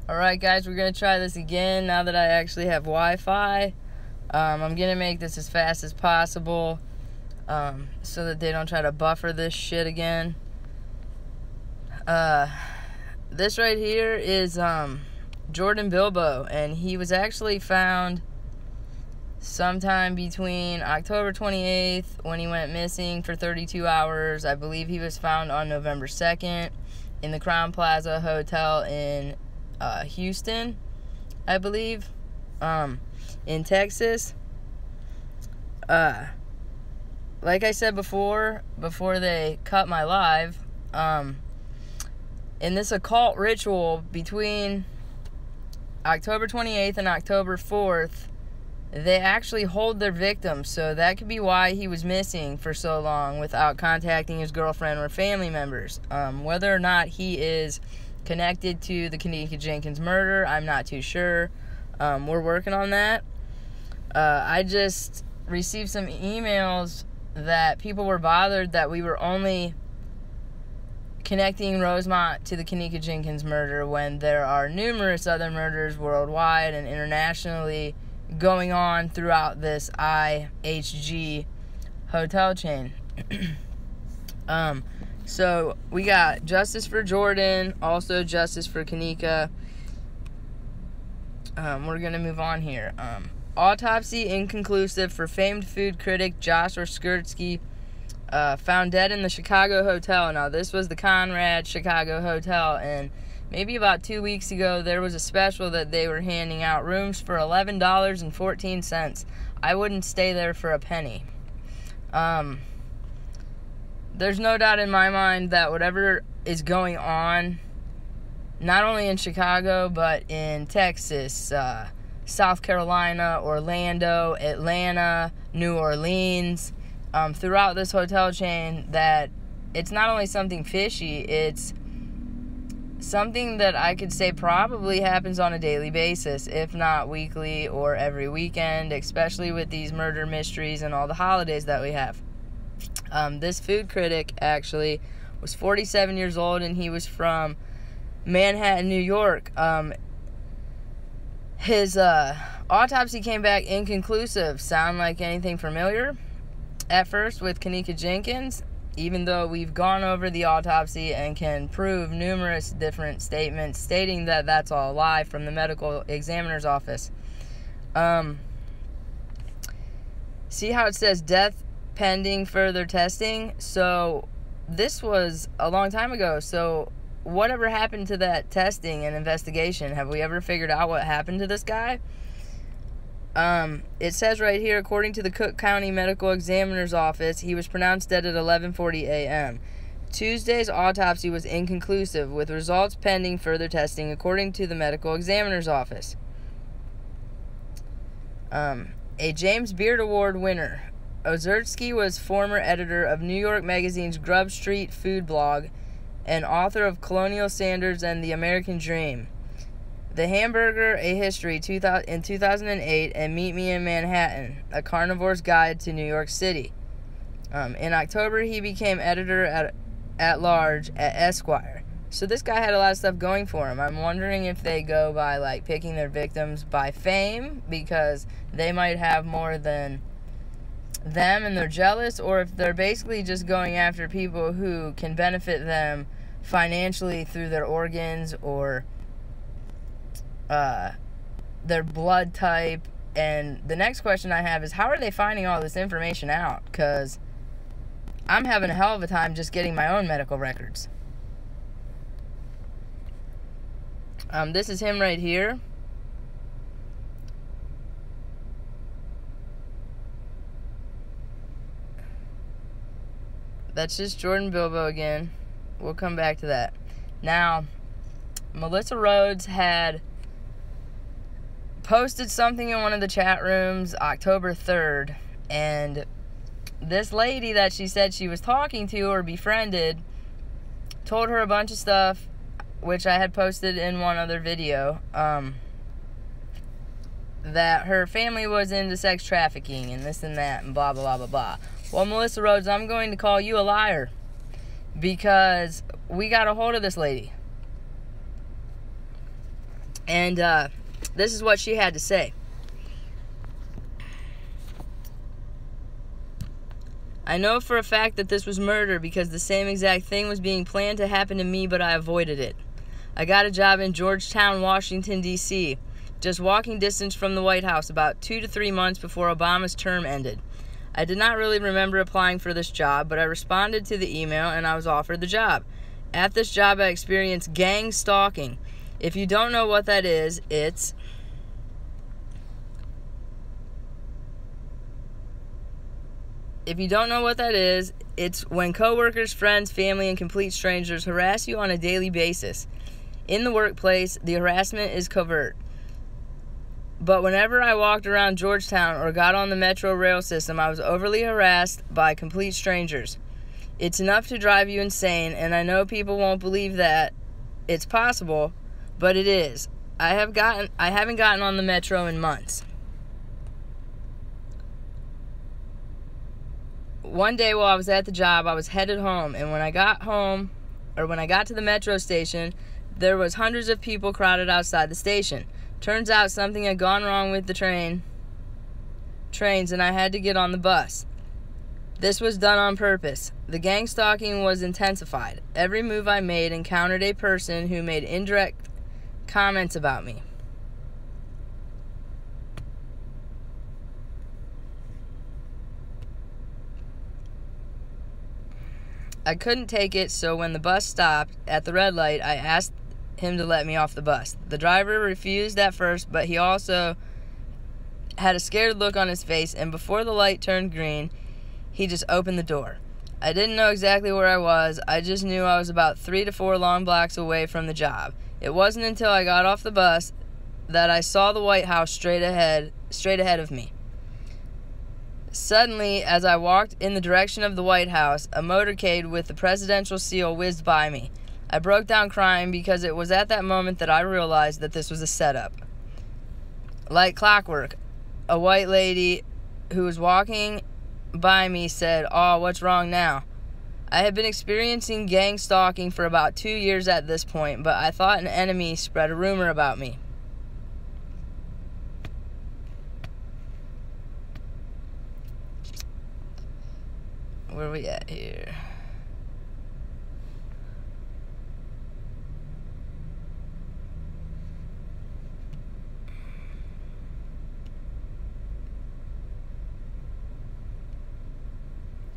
Alright guys, we're going to try this again now that I actually have Wi-Fi. I'm going to make this as fast as possible so that they don't try to buffer this shit again. This right here is Jordan Bilbo, and he was actually found sometime between October 28th when he went missing for 32 hours. I believe he was found on November 2nd in the Crown Plaza Hotel in Houston, I believe, in Texas. Like I said before they cut my live, in this occult ritual between October 28th and October 4th, they actually hold their victims, so that could be why he was missing for so long without contacting his girlfriend or family members. Whether or not he is connected to the Ihg Jenkins murder, I'm not too sure. We're working on that. I just received some emails that people were bothered that we were only connecting Rosemont to the Ihg Jenkins murder when there are numerous other murders worldwide and internationally going on throughout this Ihg hotel chain. So we got justice for Jordan, also justice for Kanika. We're gonna move on here. Autopsy inconclusive for famed food critic Joshua Skursky, found dead in the Chicago hotel. Now this was the Conrad Chicago Hotel, and maybe about 2 weeks ago there was a special that they were handing out rooms for $11.14. I wouldn't stay there for a penny. There's no doubt in my mind that whatever is going on, not only in Chicago, but in Texas, South Carolina, Orlando, Atlanta, New Orleans, throughout this hotel chain, that it's not only something fishy, it's something that I could say probably happens on a daily basis, if not weekly or every weekend, especially with these murder mysteries and all the holidays that we have. This food critic actually was 47 years old, and he was from Manhattan, New York. His autopsy came back inconclusive. Sound like anything familiar? At first with Ihg Jenkins, even though we've gone over the autopsy and can prove numerous different statements stating that that's all a lie from the medical examiner's office. See how it says death pending further testing? So this was a long time ago. So whatever happened to that testing and investigation? Have we ever figured out what happened to this guy? It says right here, according to the Cook County Medical Examiner's Office, he was pronounced dead at 11:40 a.m. Tuesday's autopsy was inconclusive, with results pending further testing, according to the Medical Examiner's Office. A James Beard Award winner. Ozersky was former editor of New York Magazine's Grub Street food blog and author of Colonial Sanders and the American Dream, The Hamburger, A History in 2008, and Meet Me in Manhattan, A Carnivore's Guide to New York City. In October, he became editor at large at Esquire. So this guy had a lot of stuff going for him. I'm wondering if they go by, like, picking their victims by fame, because they might have more than them and they're jealous, or if they're basically just going after people who can benefit them financially through their organs or their blood type. And the next question I have is, how are they finding all this information out? Because I'm having a hell of a time just getting my own medical records. This is him right here. That's just Jordan Bilbo again. We'll come back to that. Now, Melissa Rhodes had posted something in one of the chat rooms October 3rd, and this lady that she said she was talking to or befriended told her a bunch of stuff, which I had posted in one other video, that her family was into sex trafficking and this and that and blah, blah, blah, blah, blah. Well, Melissa Rhodes, I'm going to call you a liar, because we got a hold of this lady. And this is what she had to say. I know for a fact that this was murder because the same exact thing was being planned to happen to me, but I avoided it. I got a job in Georgetown, Washington, D.C., just walking distance from the White House, about 2 to 3 months before Obama's term ended. I did not really remember applying for this job, but I responded to the email and I was offered the job. At this job, I experienced gang stalking. If you don't know what that is, it's when coworkers, friends, family, and complete strangers harass you on a daily basis. In the workplace, the harassment is covert. But whenever I walked around Georgetown or got on the metro rail system, I was overly harassed by complete strangers. It's enough to drive you insane, and I know people won't believe that it's possible, but it is. I haven't gotten on the metro in months. One day while I was at the job, I was headed home, and when I got to the metro station, there was hundreds of people crowded outside the station. Turns out something had gone wrong with the trains, and I had to get on the bus. This was done on purpose. The gang stalking was intensified. Every move I made encountered a person who made indirect comments about me. I couldn't take it, so when the bus stopped at the red light, I asked him to let me off the bus. The driver refused at first, but he also had a scared look on his face, and before the light turned green, he just opened the door. I didn't know exactly where I was. I just knew I was about 3 to 4 long blocks away from the job. It wasn't until I got off the bus that I saw the White House straight ahead of me. Suddenly, as I walked in the direction of the White House, a motorcade with the presidential seal whizzed by me. I broke down crying because it was at that moment that I realized that this was a setup. Like clockwork, a white lady who was walking by me said, "Oh, what's wrong now?" I had been experiencing gang stalking for about 2 years at this point, but I thought an enemy spread a rumor about me. Where are we at here?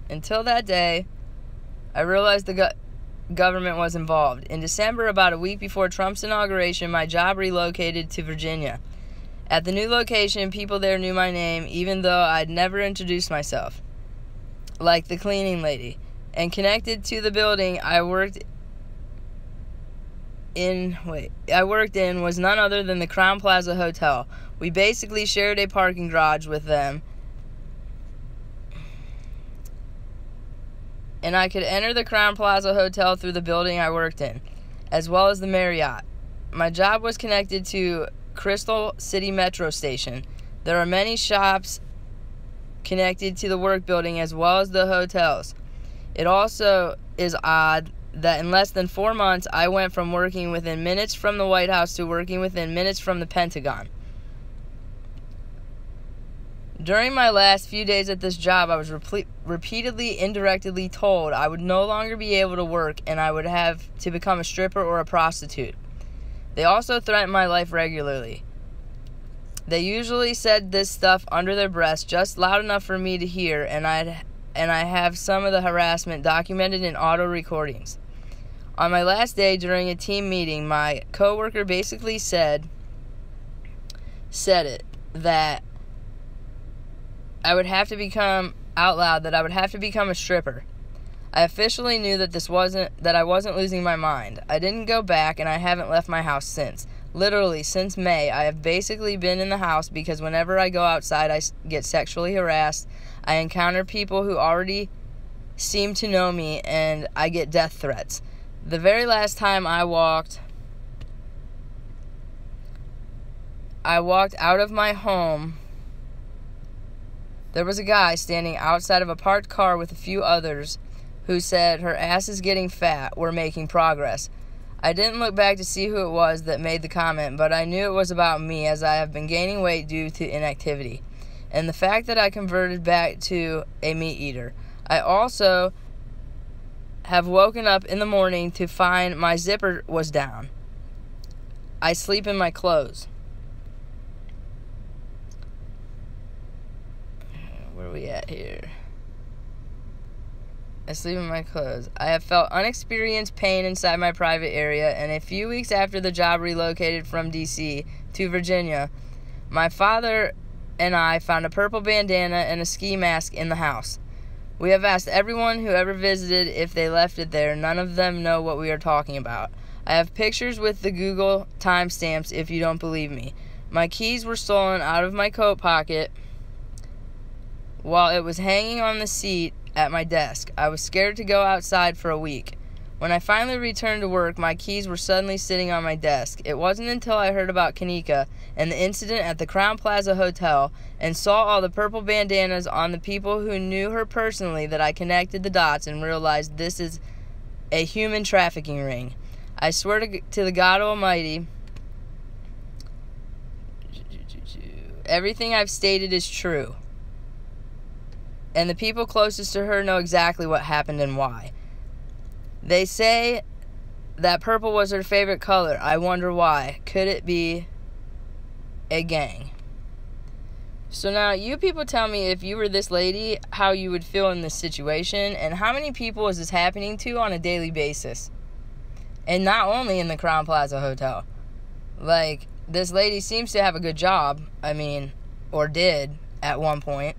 Until that day, I realized the government was involved. In December, about a week before Trump's inauguration, my job relocated to Virginia. At the new location, people there knew my name, even though I'd never introduced myself, like the cleaning lady. And connected to the building I worked in was none other than the Crowne Plaza Hotel. We basically shared a parking garage with them, and I could enter the Crowne Plaza Hotel through the building I worked in, as well as the Marriott. My job was connected to Crystal City Metro Station. There are many shops connected to the work building as well as the hotels. It also is odd that in less than 4 months, I went from working within minutes from the White House to working within minutes from the Pentagon. During my last few days at this job, I was repeatedly, indirectly told I would no longer be able to work and I would have to become a stripper or a prostitute. They also threatened my life regularly. They usually said this stuff under their breath, just loud enough for me to hear, and I have some of the harassment documented in auto recordings. On my last day during a team meeting, my coworker basically said that I would have to become a stripper. I officially knew that I wasn't losing my mind. I didn't go back, and I haven't left my house since. Literally, since May, I have basically been in the house because whenever I go outside, I get sexually harassed. I encounter people who already seem to know me, and I get death threats. The very last time I walked out of my home, there was a guy standing outside of a parked car with a few others who said, "Her ass is getting fat. We're making progress." I didn't look back to see who it was that made the comment, but I knew it was about me, as I have been gaining weight due to inactivity, and the fact that I converted back to a meat eater. I also have woken up in the morning to find my zipper was down. I sleep in my clothes. Where are we at here? I sleep in my clothes. I have felt unexperienced pain inside my private area, and a few weeks after the job relocated from D.C. to Virginia, my father and I found a purple bandana and a ski mask in the house. We have asked everyone who ever visited if they left it there. None of them know what we are talking about. I have pictures with the Google timestamps if you don't believe me. My keys were stolen out of my coat pocket while it was hanging on the seat at my desk. I was scared to go outside for a week. When I finally returned to work, my keys were suddenly sitting on my desk. It wasn't until I heard about Kanika and the incident at the Crown Plaza Hotel and saw all the purple bandanas on the people who knew her personally that I connected the dots and realized this is a human trafficking ring. I swear to the God Almighty, everything I've stated is true. And the people closest to her know exactly what happened and why. They say that purple was her favorite color. I wonder why. Could it be a gang? So now, you people tell me, if you were this lady, how you would feel in this situation, and how many people is this happening to on a daily basis? And not only in the Crown Plaza Hotel. Like, this lady seems to have a good job. I mean, or did at one point.